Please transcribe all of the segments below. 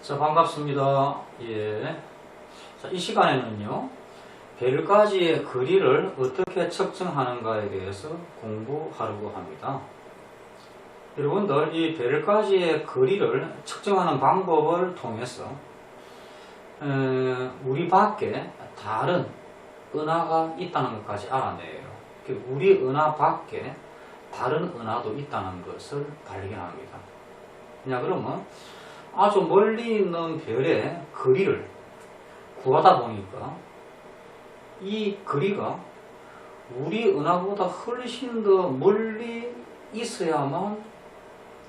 자, 반갑습니다. 예. 자, 이 시간에는요, 벨까지의 거리를 어떻게 측정하는가에 대해서 공부하려고 합니다. 여러분들, 이 벨까지의 거리를 측정하는 방법을 통해서, 우리 밖에 다른 은하가 있다는 것까지 알아내요. 우리 은하 밖에 다른 은하도 있다는 것을 발견합니다. 그러면, 아주 멀리 있는 별의 거리를 구하다 보니까 이 거리가 우리 은하보다 훨씬 더 멀리 있어야만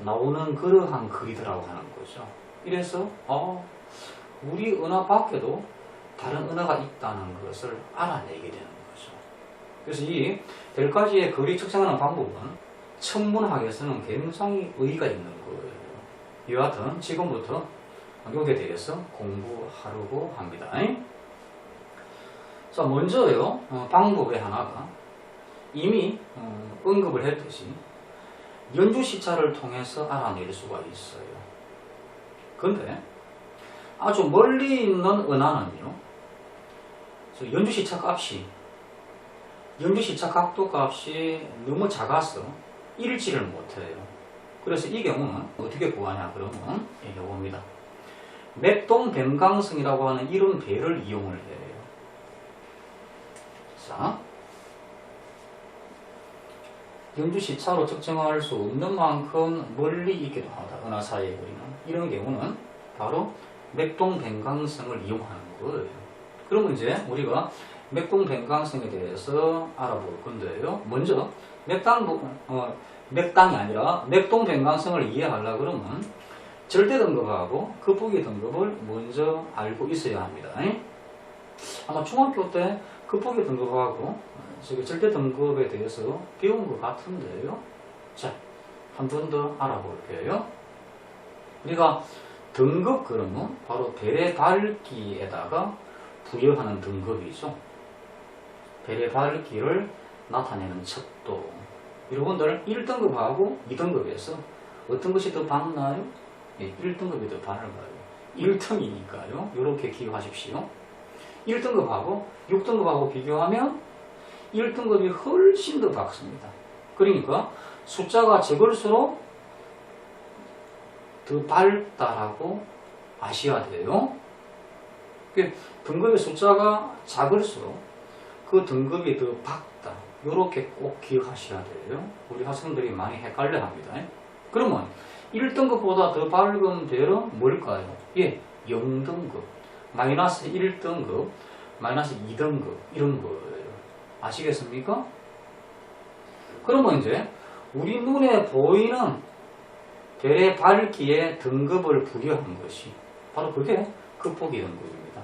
나오는 그러한 거리더라고 하는 거죠. 이래서 우리 은하 밖에도 다른 은하가 있다는 것을 알아내게 되는 거죠. 그래서 이 별까지의 거리 측정하는 방법은 천문학에서는 굉장히 의의가 있는 거예요. 여하튼 지금부터 여기에 대해서 공부하려고 합니다. 자, 먼저요, 방법의 하나가 이미 언급을 했듯이 연주시차를 통해서 알아낼 수가 있어요. 그런데 아주 멀리 있는 은하는요, 연주시차 각도 값이 너무 작아서 일치를 못해요. 그래서 이 경우는 어떻게 구하냐 그러면 이겁니다. 맥동 변광성이라고 하는 이런 배를 이용을 해요. 자, 연주시차로 측정할 수 없는 만큼 멀리 있기도 하다. 은하 사이의 거리는. 이런 경우는 바로 맥동 변광성을 이용하는 거예요. 그러면 이제 우리가 맥동 변광성에 대해서 알아볼 건데요. 먼저 맥당이 아니라 맥동 변광성을 이해하려고 그러면 절대 등급하고 극복의 등급을 먼저 알고 있어야 합니다. 아마 중학교 때 극복의 등급하고 절대 등급에 대해서 배운 것 같은데요. 자, 한 번 더 알아볼게요. 우리가 등급 그러면 바로 별의 밝기에다가 부여하는 등급이죠. 별의 밝기를 나타내는 척도. 여러분들 1등급하고 2등급에서 어떤 것이 더 밝나요? 1등급이 더 밝아요. 1등이니까요. 이렇게 기억하십시오. 1등급하고 6등급하고 비교하면 1등급이 훨씬 더 밝습니다. 그러니까 숫자가 적을수록 더 밝다라고 아셔야 돼요. 등급의 숫자가 작을수록 그 등급이 더 밝다. 이렇게 꼭 기억하셔야 돼요. 우리 학생들이 많이 헷갈려 합니다. 그러면 1등급보다 더 밝은 별은 뭘까요? 예, 0등급, 마이너스 1등급, 마이너스 2등급 이런 거예요. 아시겠습니까? 그러면 이제 우리 눈에 보이는 별의 밝기에 등급을 부여한 것이 바로 그게 극복의 등급입니다.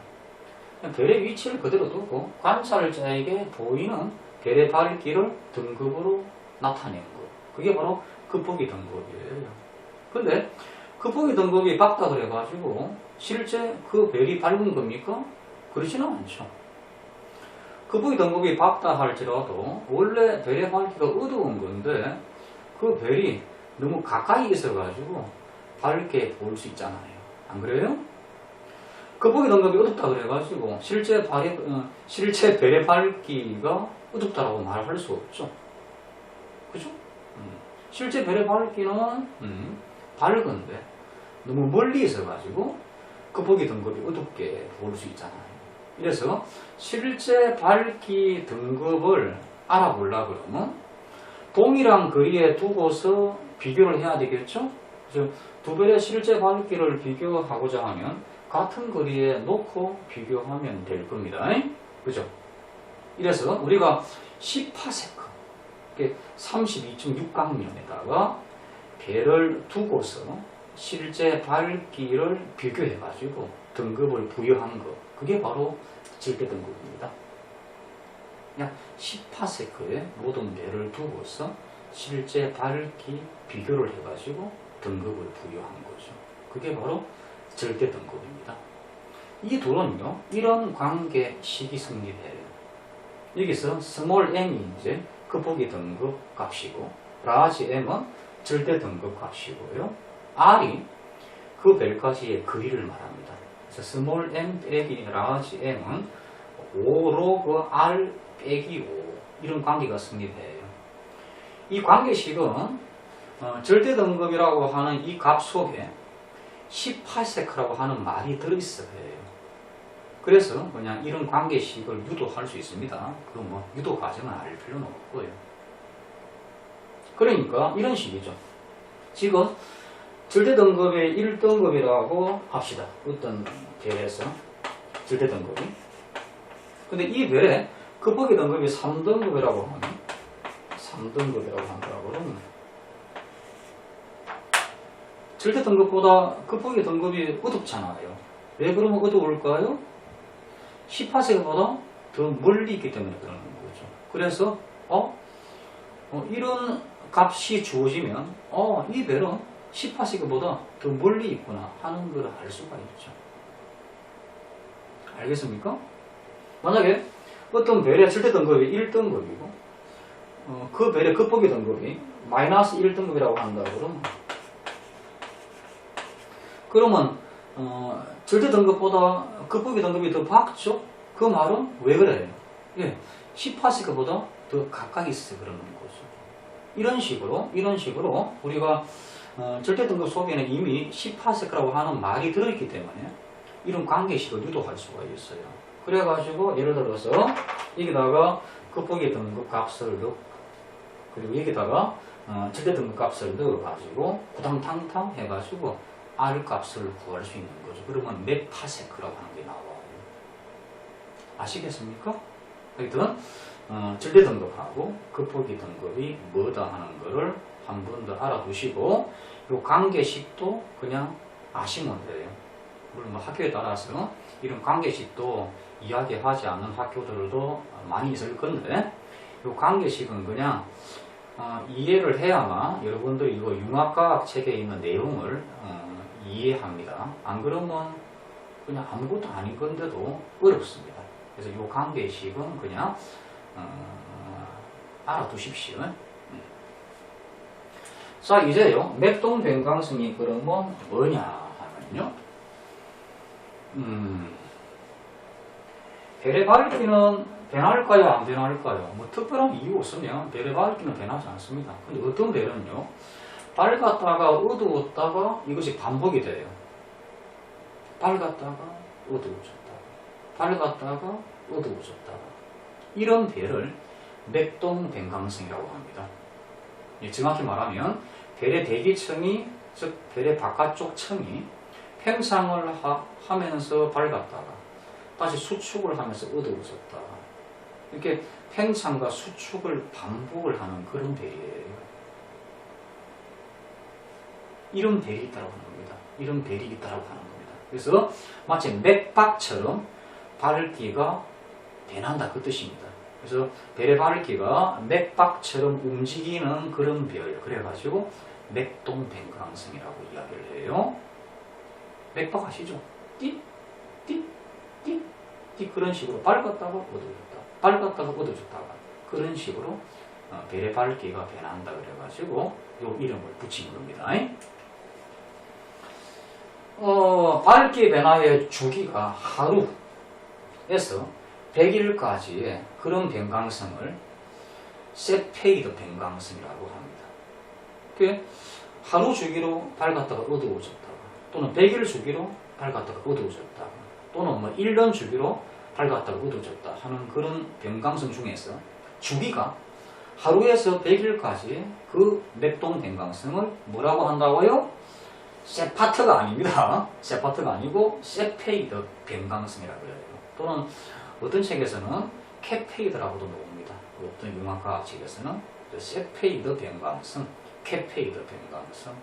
별의 위치를 그대로 두고 관찰자에게 보이는 별의 밝기를 등급으로 나타낸 것. 그게 바로 극복의 등급이에요. 근데 극복의 등급이 밝다 그래가지고 실제 그 별이 밝은 겁니까? 그렇지는 않죠. 극복의 등급이 밝다 할지라도 원래 별의 밝기가 어두운 건데 그 별이 너무 가까이 있어가지고 밝게 보일 수 있잖아요. 안 그래요? 극복의 등급이 어둡다 그래가지고 실제 별의 밝기가 어둡다라고 말할 수 없죠. 그죠? 실제 별의 밝기는 밝은데 너무 멀리 있어가지고 극복의 등급이 어둡게 보일 수 있잖아요. 그래서 실제 밝기 등급을 알아보려고 그러면 동일한 거리에 두고서 비교를 해야 되겠죠? 두 별의 실제 밝기를 비교하고자 하면 같은 거리에 놓고 비교하면 될 겁니다. 그죠? 이래서 우리가 10파세크, 32.6강면에다가 별을 두고서 실제 밝기를 비교해가지고 등급을 부여한 것, 그게 바로 절대 등급입니다. 10파세크에 모든 별을 두고서 실제 밝기 비교를 해가지고 등급을 부여한 거죠. 그게 바로 절대 등급입니다. 이 둘은요, 이런 관계식이 성립해요. 여기서 스몰 m이 이제 극복의 등급 값이고, 라지 m은 절대 등급 값이고요. r이 그 벨까지의 거리를 말합니다. 그래서 스몰 m 빼기 라지 m은 5 로그 r 빼기 5 이런 관계가 성립해요. 이 관계식은 절대 등급이라고 하는 이 값 속에 10파세크라고 하는 말이 들어있어야 해요. 그래서 그냥 이런 관계식을 유도할 수 있습니다. 그 뭐 유도 과정은 알 필요는 없고요. 그러니까 이런 식이죠. 지금 절대 등급의 1등급이라고 합시다. 어떤 별에서 절대 등급이. 근데 이 별에 급하기 등급이 3등급이라고 하면 3등급이라고 한다고 그러면 절대 등급보다 급하기 등급이 어둡잖아요. 왜 그러면 어두울까요? 10파세보다 더 멀리 있기 때문에 그러는 거죠. 그래서 이런 값이 주어지면 이 별은 10파세보다 더 멀리 있구나 하는 걸 알 수가 있죠. 알겠습니까? 만약에 어떤 별의 절대 등급이 1등급이고 그 별의 급하기 등급이 마이너스 1등급이라고 한다 그러면 절대 등급보다 급하기 등급이 더 작죠? 그 말은 왜 그래요? 10파세보다 더 가까이 있어 그러는 거죠. 이런 식으로 우리가 절대 등급 속에는 이미 10파세라고 하는 말이 들어있기 때문에 이런 관계식을 유도할 수가 있어요. 그래가지고 예를 들어서 여기다가 급하기 등급 값을 넣고 그리고 여기다가 절대 등급 값을 넣어가지고 구당탕탕 해가지고 R 값을 구할 수 있는 거죠. 그러면 몇 파세크라고 하는 게 나와요. 아시겠습니까? 하여튼 절대 등급하고 급하기 등급이 뭐다 하는 거를 한 번 더 알아두시고 이 관계식도 그냥 아시면 돼요. 물론 뭐 학교에 따라서 이런 관계식도 이야기하지 않는 학교들도 많이 있을 건데 이 관계식은 그냥 이해를 해야만 여러분들이 이거 융합과학 책에 있는 내용을 이해합니다. 안 그러면 그냥 아무것도 아닌 건데도 어렵습니다. 그래서 이 관계식은 그냥 알아두십시오. 자, 이제요 맥동 변광성이 그러면 뭐냐 하면요 별의 밝기는 변할까요 안 변할까요? 뭐 특별한 이유 없으면 별의 밝기는 변하지 않습니다. 근데 어떤 별은요 밝았다가 어두웠다가 이것이 반복이 돼요. 밝았다가 어두워졌다가 밝았다가 어두워졌다가 이런 별을 맥동 변광성이라고 합니다. 정확히 말하면 별의 대기층이 즉 별의 바깥쪽 층이 팽창을 하면서 밝았다가 다시 수축을 하면서 어두워졌다가 이렇게 팽창과 수축을 반복을 하는 그런 별이에요. 이런 별이 있다고 하는 겁니다. 이런 별이 있다고 하는 겁니다. 그래서 마치 맥박처럼 밝기가 변한다 그 뜻입니다. 그래서 별의 밝기가 맥박처럼 움직이는 그런 별 그래가지고 맥동 변광성이라고 이야기를 해요. 맥박 아시죠? 띠, 띠, 띠, 띠 그런 식으로 밝았다가 어두워졌다 밝았다가 어두워졌다가 그런 식으로 별의 밝기가 변한다 그래가지고 요 이름을 붙인 겁니다. 밝기 변화의 주기가 하루에서 100일까지의 그런 변광성을 세페이드 변광성이라고 합니다. 하루 주기로 밝았다가 어두워졌다가 또는 100일 주기로 밝았다가 어두워졌다가 또는 뭐 1년 주기로 밝았다가 어두워졌다 하는 그런 변광성 중에서 주기가 하루에서 100일까지 그 맥동 변광성을 뭐라고 한다고요? 세파트가 아닙니다. 세파트가 아니고 세페이드 변광성이라고 해요. 또는 어떤 책에서는 캐페이드라고도 나옵니다. 어떤 융합과학 책에서는 세페이드 변광성, 캐페이드 변광성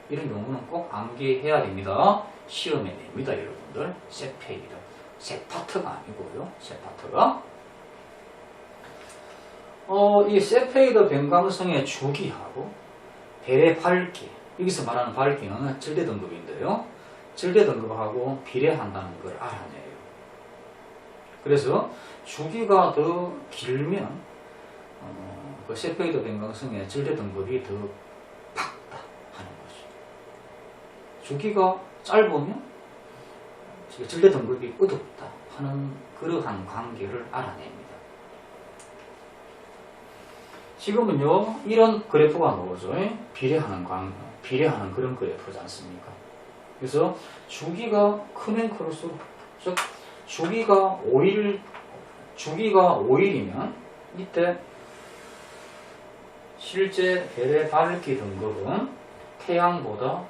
이런 용어는 꼭 암기해야 됩니다. 시험에 냅니다, 여러분들. 세페이드, 세파트가 아니고요. 세파트가 이 세페이드 변광성의 주기하고 별의 밝기 여기서 말하는 밝기는 절대 등급인데요. 절대 등급하고 비례한다는 걸 알아내요. 그래서 주기가 더 길면 그 세페이드 변광성의 절대 등급이 더 밝다 하는 거죠. 주기가 짧으면 질대 등급이 어둡다 하는 그러한 관계를 알아냅니다. 지금은요, 이런 그래프가 나오죠. 비례하는 그런 그래프지 않습니까? 그래서 주기가 크면 클수록, 즉, 주기가 5일이면 이때 실제 별의 밝기 등급은 태양보다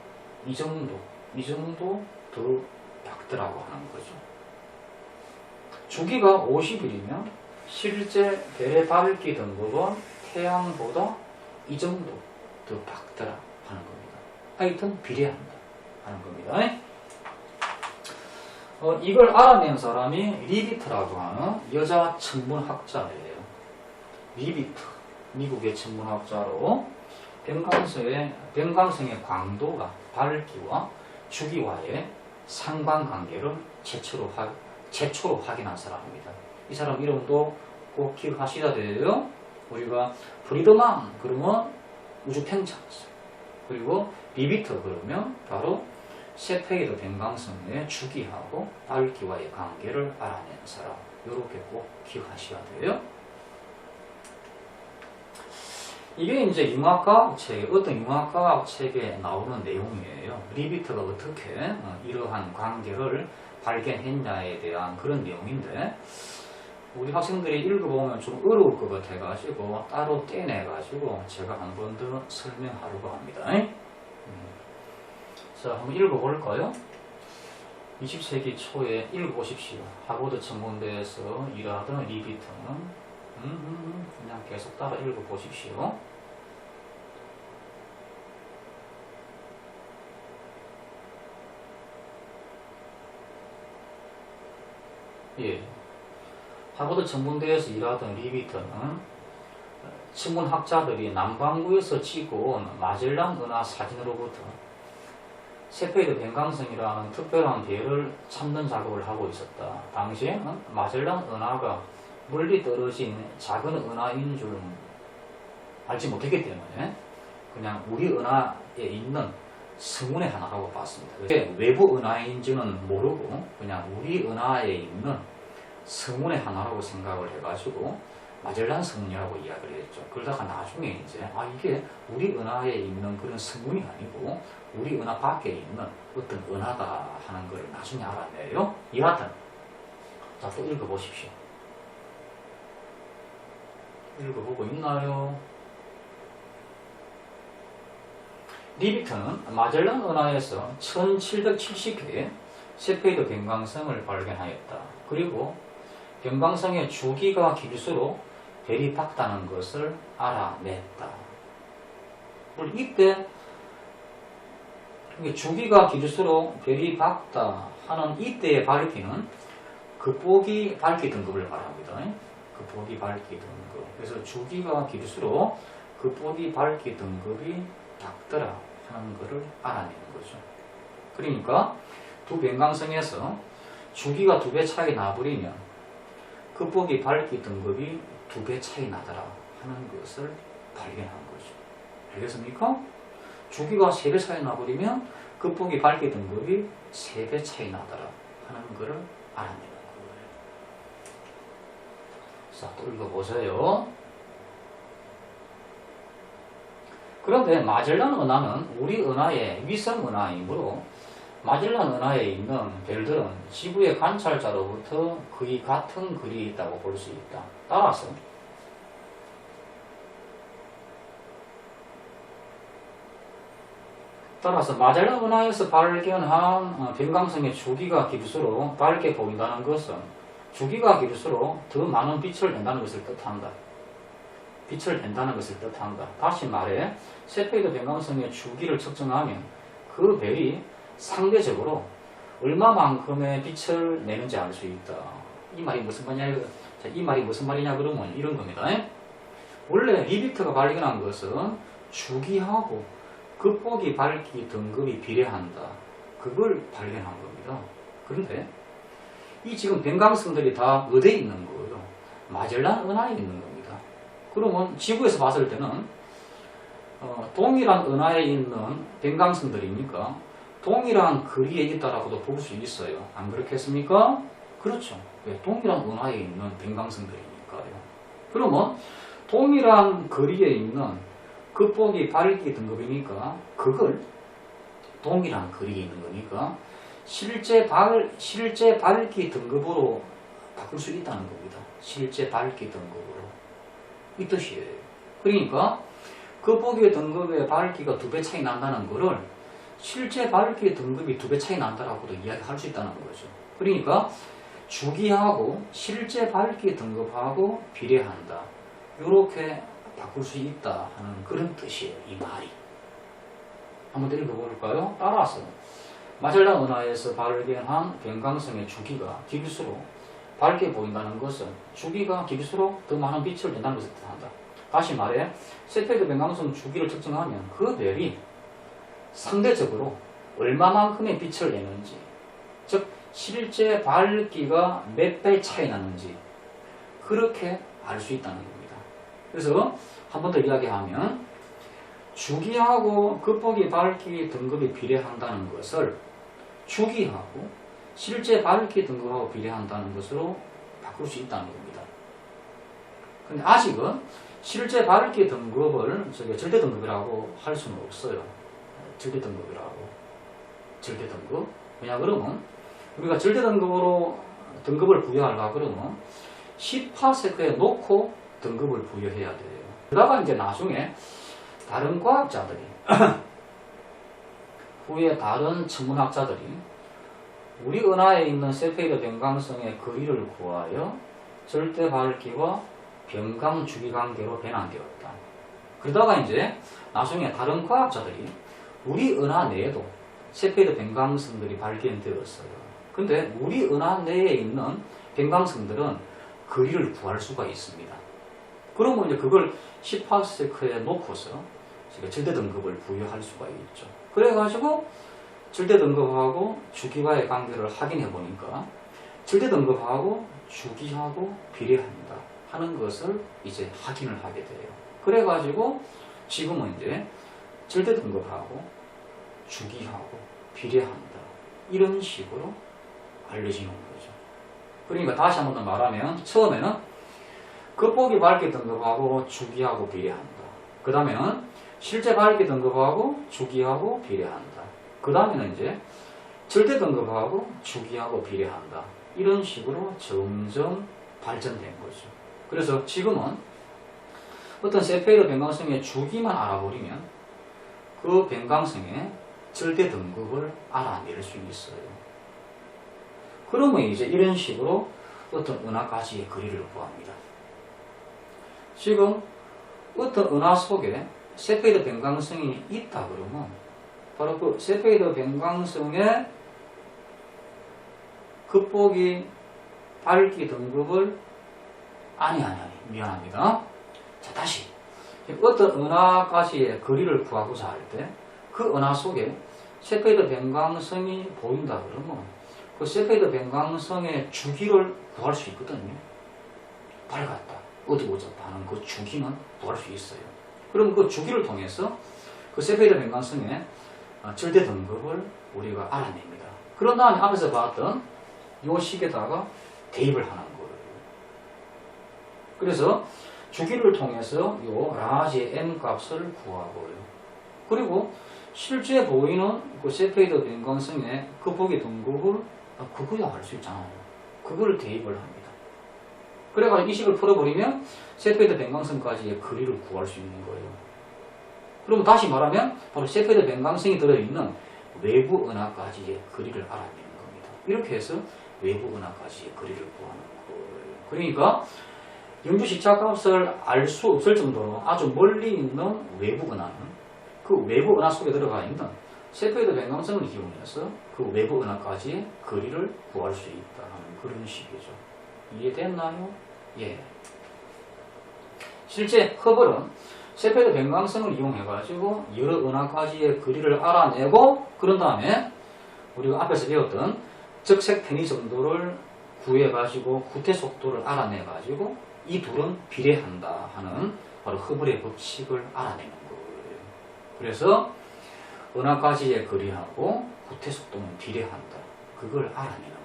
이 정도 더 밝더라고 하는 거죠. 주기가 50일이면 실제 별의 밝기 등급은 태양보다 이 정도 더 밝더라 하는 겁니다. 하여튼 비례한다 하는 겁니다. 이걸 알아낸 사람이 리비트라고 하는 여자 천문학자예요. 리비트, 미국의 천문학자로 변광성의 광도가 밝기와 주기와의 상관관계를 최초로 확인한 사람입니다. 이 사람 이름도 꼭 기억하셔야 돼요. 우리가 프리드만 그러면 우주팽창이었어요. 그리고 리비트 그러면 바로 세페이드 변광성의 주기하고 밝기와의 관계를 알아낸 사람. 이렇게 꼭 기억하셔야 돼요. 이게 이제 어떤 융합과학 책에 나오는 내용이에요. 리비트가 어떻게 이러한 관계를 발견했냐에 대한 그런 내용인데, 우리 학생들이 읽어보면 좀 어려울 것 같아가지고 따로 떼내가지고 제가 한 번 더 설명하려고 합니다. 자, 한번 읽어볼까요? 20세기 초에 읽어보십시오. 하버드 천문대에서 일하던 리비트는 그냥 계속 따라 읽어보십시오. 예. 하버드 천문대에서 일하던 리비트는 천문학자들이 남반구에서 찍어온 마젤란 은하 사진으로부터 세페이드 변광성이라는 특별한 별을 찾는 작업을 하고 있었다. 당시에 마젤란 은하가 멀리 떨어진 작은 은하인 줄 알지 못했기 때문에 그냥 우리 은하에 있는 성운의 하나라고 봤습니다. 외부 은하인지는 모르고 그냥 우리 은하에 있는 성운의 하나라고 생각을 해가지고 마젤란 성운이라고 이야기를 했죠. 그러다가 나중에 이제 이게 우리 은하에 있는 그런 성운이 아니고 우리 은하 밖에 있는 어떤 은하다 하는 걸 나중에 알았네요. 여하튼 자, 또 읽어보십시오. 읽어보고 있나요? 리비트는 마젤란 은하에서 1770회의 세페이드 변광성을 발견하였다. 그리고 변광성의 주기가 길수록 별이 밝다는 것을 알아냈다. 이때 주기가 길수록 별이 밝다 하는 이때의 밝기는 극보기 밝기 등급을 말합니다. 극보기 밝기 등급. 그래서 주기가 길수록 극보기 밝기 등급이 밝더라 하는 것을 알아내는 거죠. 그러니까 두 변광성에서 주기가 2배 차이 나버리면 극보기 밝기 등급이 2배 차이 나더라 하는 것을 발견한 거죠. 알겠습니까? 주기가 3배 차이 나버리면 극보기 밝기 등급이 3배 차이 나더라 하는 것을 알아내는 거예요. 자, 또 읽어보세요. 그런데 마젤란 은하는 우리 은하의 위성 은하이므로 마젤란 은하에 있는 별들은 지구의 관찰자로부터 거의 같은 거리에 있다고 볼 수 있다. 따라서 마젤란 은하에서 발견한 변광성의 주기가 길수록 밝게 보인다는 것은 주기가 길수록 더 많은 빛을 낸다는 것을 뜻한다. 다시 말해 세페이드 변광성의 주기를 측정하면 그 별이 상대적으로 얼마만큼의 빛을 내는지 알 수 있다. 이 말이 무슨 말이냐 그러면 이런 겁니다. 원래 리비트가 발견한 것은 주기하고 극보기 밝기 등급이 비례한다. 그걸 발견한 겁니다. 그런데 이 지금 변광성들이 다 어디에 있는 거예요? 마젤란 은하에 있는 겁니다. 그러면 지구에서 봤을 때는 동일한 은하에 있는 변광성들이니까 동일한 거리에 있다라고도 볼 수 있어요. 안 그렇겠습니까? 그렇죠. 왜? 동일한 은하에 있는 변광성들이니까요. 그러면 동일한 거리에 있는 극복이 밝기 등급이니까 그걸 동일한 거리에 있는 거니까 실제 밝기 등급으로 바꿀 수 있다는 겁니다. 실제 밝기 등급으로. 이 뜻이에요. 그러니까 극복의 등급의 밝기가 2배 차이 난다는 거를 실제 밝기 등급이 2배 차이 난다라고도 이야기할 수 있다는 거죠. 그러니까 주기하고 실제 밝기 등급하고 비례한다. 이렇게 바꿀 수 있다 하는 그런 뜻이에요. 이 말이. 한번 더 읽어볼까요? 따라서 마젤란 은하에서 발견한 변광성의 주기가 길수록 밝게 보인다는 것은 주기가 길수록 더 많은 빛을 낸다는 것을 뜻한다. 다시 말해 세페이드 변광성 주기를 측정하면 그 별이 상대적으로 얼마만큼의 빛을 내는지, 즉 실제 밝기가 몇 배 차이 나는지 그렇게 알 수 있다는 겁니다. 그래서 한 번 더 이야기하면 주기하고 극복이 밝기 등급이 비례한다는 것을 주기하고 실제 밝기 등급하고 비례한다는 것으로 바꿀 수 있다는 겁니다. 근데 아직은 실제 밝기 등급을 절대 등급이라고 할 수는 없어요. 절대 등급이라고. 절대 등급. 왜냐 그러면 우리가 절대 등급으로 등급을 부여하려고 그러면 10파세크에 놓고 등급을 부여해야 돼요. 그러다가 이제 나중에 다른 과학자들이 후에 다른 천문학자들이 우리 은하에 있는 세페이드 변광성의 거리를 구하여 절대 밝기와 변광 주기 관계로 변환되었다. 그러다가 이제 나중에 다른 과학자들이 우리 은하 내에도 세페이드 변광성들이 발견되었어요. 근데 우리 은하 내에 있는 변광성들은 거리를 구할 수가 있습니다. 그러면 이제 그걸 10파세크에 놓고서 절대 등급을 부여할 수가 있죠. 그래가지고 절대 등급하고 주기와의 관계를 확인해 보니까 절대 등급하고 주기하고 비례한다 하는 것을 이제 확인을 하게 돼요. 그래가지고 지금은 이제 절대 등급하고 주기하고 비례한다 이런 식으로 알려지는 거죠. 그러니까 다시 한 번 더 말하면 처음에는 극복이 밝기 등급하고 주기하고 비례한다. 그 다음에는 실제 밝기 등급하고 주기하고 비례한다. 그 다음에는 이제 절대 등급하고 주기하고 비례한다. 이런 식으로 점점 발전된 거죠. 그래서 지금은 어떤 세페이드 변광성의 주기만 알아버리면 그 변광성의 절대 등급을 알아낼 수 있어요. 그러면 이제 이런 식으로 어떤 은하가지의 거리를 구합니다. 지금 어떤 은하 속에 세페이드 변광성이 있다 그러면 바로 그 세페이드 변광성의 극복이 밝기 등급을 아니 미안합니다. 자 다시 어떤 은하가지의 거리를 구하고자 할 때 그 은하 속에 세페이드 변광성이 보인다 그러면 그 세페이드 변광성의 주기를 구할 수 있거든요. 밝았다, 어두워졌다 하는 그 주기는 구할 수 있어요. 그럼 그 주기를 통해서 그 세페이드 변광성의 절대 등급을 우리가 알아냅니다. 그런 다음에 앞에서 봤던 이 식에다가 대입을 하는 거예요. 그래서 주기를 통해서 이 라지 m 값을 구하고요. 그리고 실제 보이는 그 세페이드 변광성의 극복의 등급을 그거야 할 수 있잖아요. 그걸 대입을 합니다. 그래가지고 이 식을 풀어버리면 세페이드 변광성까지의 거리를 구할 수 있는 거예요. 그럼 다시 말하면 바로 세페이드 변광성이 들어있는 외부 은하까지의 거리를 알아내는 겁니다. 이렇게 해서 외부 은하까지의 거리를 구하는 거예요. 그러니까 영주 시차값을 알 수 없을 정도로 아주 멀리 있는 외부 은하는 그 외부 은하 속에 들어가 있는 세페이드 변광성을 이용해서 그 외부 은하까지의 거리를 구할 수 있다 하는 그런 식이죠. 이해됐나요? 예. 실제 허블은 세페이드 변광성을 이용해가지고 여러 은하까지의 거리를 알아내고 그런 다음에 우리가 앞에서 배웠던 적색 편의 정도를 구해가지고 구태 속도를 알아내가지고 이 둘은 비례한다 하는 바로 허블의 법칙을 알아내는 거예요. 그래서 은하까지의 거리하고 구태 속도는 비례한다. 그걸 알아내는 거예요.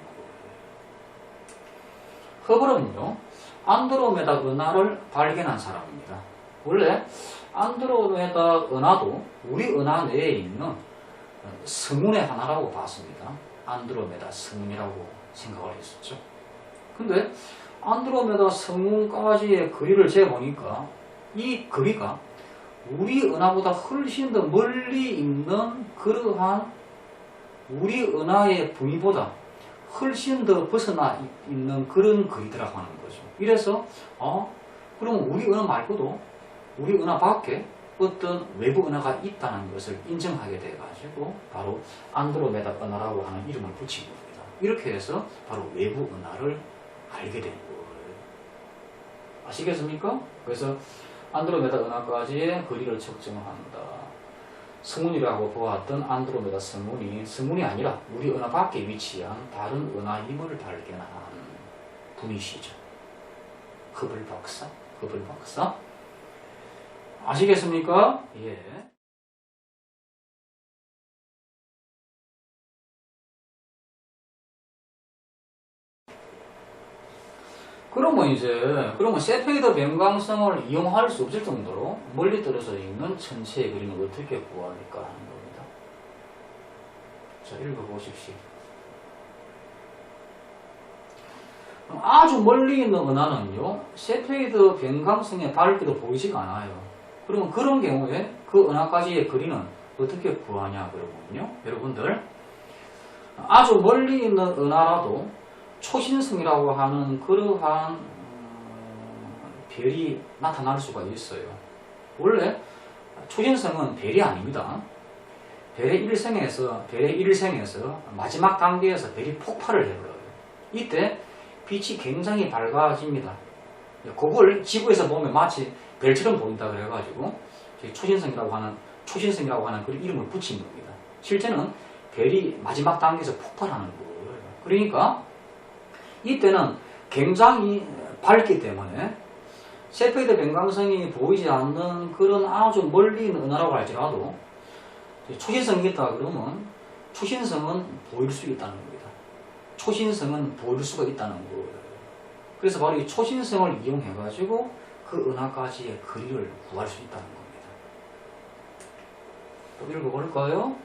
허블은요, 안드로메다 은하를 발견한 사람입니다. 원래 안드로메다 은하도 우리 은하 내에 있는 성운의 하나라고 봤습니다. 안드로메다 성운이라고 생각을 했었죠. 근데 안드로메다 성운까지의 거리를 재보니까 이 거리가 우리 은하보다 훨씬 더 멀리 있는 그러한 우리 은하의 부위보다 훨씬 더 벗어나 있는 그런 거리더라고 하는 거죠. 이래서 그럼 우리 은하 말고도 우리 은하 밖에 어떤 외부 은하가 있다는 것을 인정하게 돼가지고 바로 안드로메다 은하라고 하는 이름을 붙인 겁니다. 이렇게 해서 바로 외부 은하를 알게 된 거예요. 아시겠습니까? 그래서 안드로메다 은하까지의 거리를 측정한다. 성운이라고 보았던 안드로메다 성운이 아니라 우리 은하 밖에 위치한 다른 은하임을 발견한 분이시죠. 허블 박사. 아시겠습니까? 예. 그러면 세페이더 변광성을 이용할 수 없을 정도로 멀리 떨어져 있는 천체의 거리는 어떻게 구할까 하는 겁니다. 자, 읽어보십시오. 아주 멀리 있는 은하는요, 세페이더 변광성의 밝기도 보이지가 않아요. 그러면 그런 경우에 그 은하까지의 거리는 어떻게 구하냐 그러면요, 여러분들 아주 멀리 있는 은하라도 초신성이라고 하는 그러한 별이 나타날 수가 있어요. 원래 초신성은 별이 아닙니다. 별의 일생에서 마지막 단계에서 별이 폭발을 해버려요. 이때 빛이 굉장히 밝아집니다. 그걸 지구에서 보면 마치 별처럼 보인다 그래가지고 초신성이라고 하는 그 이름을 붙인 겁니다. 실제는 별이 마지막 단계에서 폭발하는 거예요. 그러니까 이때는 굉장히 밝기 때문에 세페이더 변광성이 보이지 않는 그런 아주 멀리 있는 은하라고 할지라도 초신성이 있다 그러면 초신성은 보일 수 있다는 겁니다. 초신성은 보일 수가 있다는 거예요. 그래서 바로 이 초신성을 이용해 가지고 그 은하까지의 거리를 구할 수 있다는 겁니다. 또 읽어볼까요?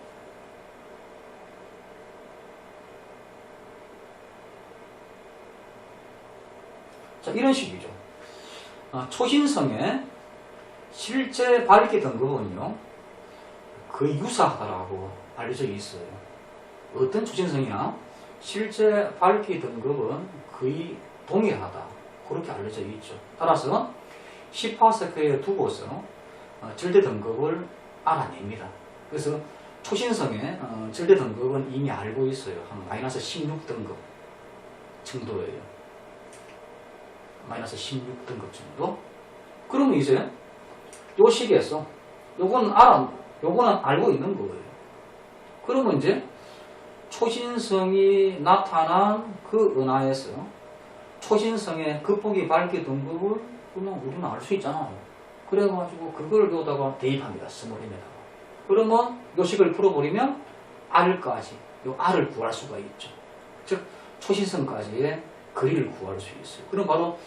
자, 이런 식이죠. 초신성의 실제 밝기 등급은요, 거의 유사하다라고 알려져 있어요. 어떤 초신성이나 실제 밝기 등급은 거의 동일하다. 그렇게 알려져 있죠. 따라서 10파스칼에 두고서 절대 등급을 알아냅니다. 그래서 초신성의 절대 등급은 이미 알고 있어요. 한 마이너스 16등급 정도예요. 마이너스 16등급 정도? 그러면 이제 요 식에서 요거는 알고 있는 거예요. 그러면 이제 초신성이 나타난 그 은하에서 초신성의 극복이 밝기 등급을 그러면 우리는 알 수 있잖아요. 그래가지고 그걸 여기다가 대입합니다. 스몰임에다가. 그러면 요 식을 풀어버리면 R까지, 요 R을 구할 수가 있죠. 즉 초신성까지의 거리를 구할 수 있어요. 그럼 바로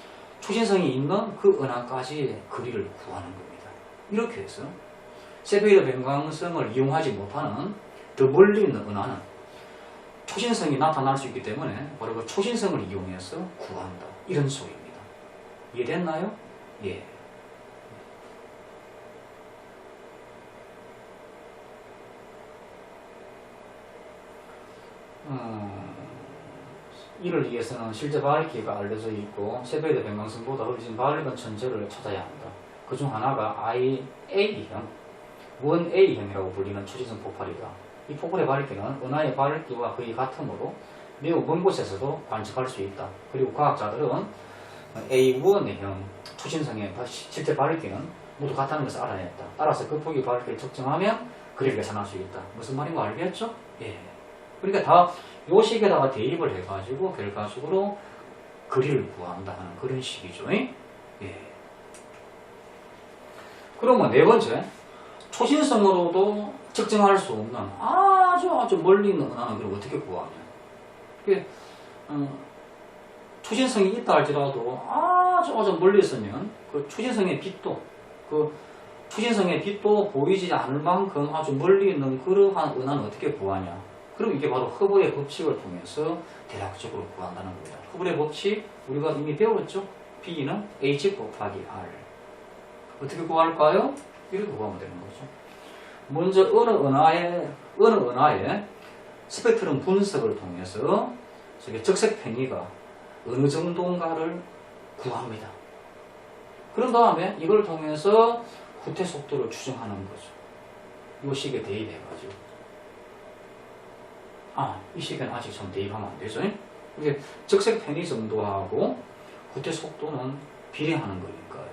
초신성이 있는 그 은하까지의 거리를 구하는 겁니다. 이렇게 해서 세페이더 변광성을 이용하지 못하는 더 멀리 있는 은하는 초신성이 나타날 수 있기 때문에 바로 그 초신성을 이용해서 구한다. 이런 소리입니다. 이해됐나요? 예. 이를 위해서는 실제 밝기가 알려져 있고 세페이더 변광성보다 훨씬 밝은 천체를 찾아야 한다. 그 중 하나가 IA형, 1A형이라고 불리는 초신성 폭발이다. 이 폭발의 밝기는 은하의 밝기와 거의 같으므로 매우 먼 곳에서도 관측할 수 있다. 그리고 과학자들은 A1형 초신성의 실제 밝기는 모두 같다는 것을 알아냈다. 따라서 그 폭의 밝기를 측정하면 거리를 계산할 수 있다. 무슨 말인 거 알겠죠? 예. 그러니까 다 요 식에다가 대입을 해가지고 결과적으로 거리를 구한다 하는 그런 식이죠. 예. 그러면 네 번째, 초신성으로도 측정할 수 없는 아주 멀리 있는 은하는 그럼 어떻게 구하냐. 그게 초신성이 있다 할지라도 아주 멀리 있으면 그 초신성의 빛도 보이지 않을 만큼 아주 멀리 있는 그러한 은하는 어떻게 구하냐. 그럼 이게 바로 허블의 법칙을 통해서 대략적으로 구한다는 겁니다. 허블의 법칙 우리가 이미 배웠죠. B는 H 곱하기 R. 어떻게 구할까요? 이렇게 구하면 되는 거죠. 먼저 어느 은하의 스펙트럼 분석을 통해서 적색 편의가 어느 정도인가를 구합니다. 그런 다음에 이걸 통해서 후퇴 속도를 추정하는 거죠. 이 식에 대입해가지고. 이 식에는 아직 좀 대입하면 안 되죠. 이게 적색 편의 정도하고 후퇴 속도는 비례하는 거니까요.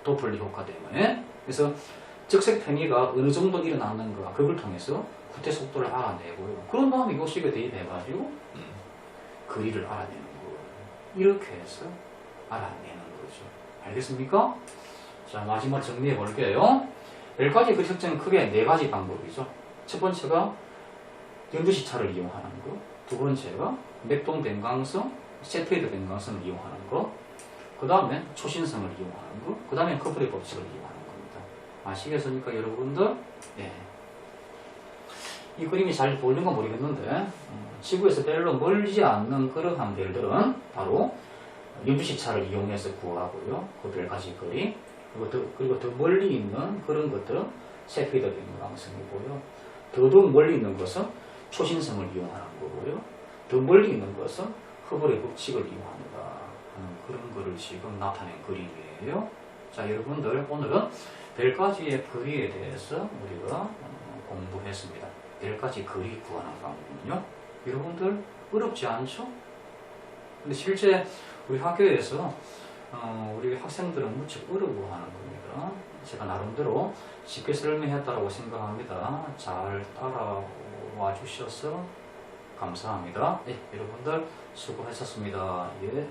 도플리 효과 때문에. 그래서 적색 편의가 어느 정도 일어났는가 그걸 통해서 후퇴 속도를 알아내고요. 그런 다음에 이 식에 대입해가지고 거리를 알아내는 거예요. 이렇게 해서 알아내는 거죠. 알겠습니까? 자, 마지막 정리해 볼게요. 10가지 거리 측정은 크게 4가지 방법이죠. 첫 번째가 연두시차를 이용하는 거. 두 번째가 맥동 변광성, 세트웨이드 변광성을 이용하는 거. 그 다음에 초신성을 이용하는 거. 그 다음에 커플의 법칙을 이용하는 겁니다. 아시겠습니까, 여러분들? 네. 이 그림이 잘 보이는가 모르겠는데 지구에서 별로 멀지 않는 그러한 별들은 바로 연두시차를 이용해서 구하고요. 그 10가지 거리. 그리고 더 멀리 있는 그런 것들은 세트웨이드 변광성이고요. 더더욱 멀리 있는 것은 초신성을 이용하는 거고요. 더 멀리 있는 것은 허블의 법칙을 이용한다 하는 그런 거를 지금 나타낸 그림이에요. 자, 여러분들 오늘은 10가지의 거리에 대해서 우리가 공부했습니다. 10가지 거리 구하는 방법은요. 여러분들 어렵지 않죠? 근데 실제 우리 학교에서 우리 학생들은 무척 어려워하는 겁니다. 제가 나름대로 쉽게 설명했다고 생각합니다. 잘 따라와 주셔서 감사합니다. 네, 여러분들 수고하셨습니다. 예.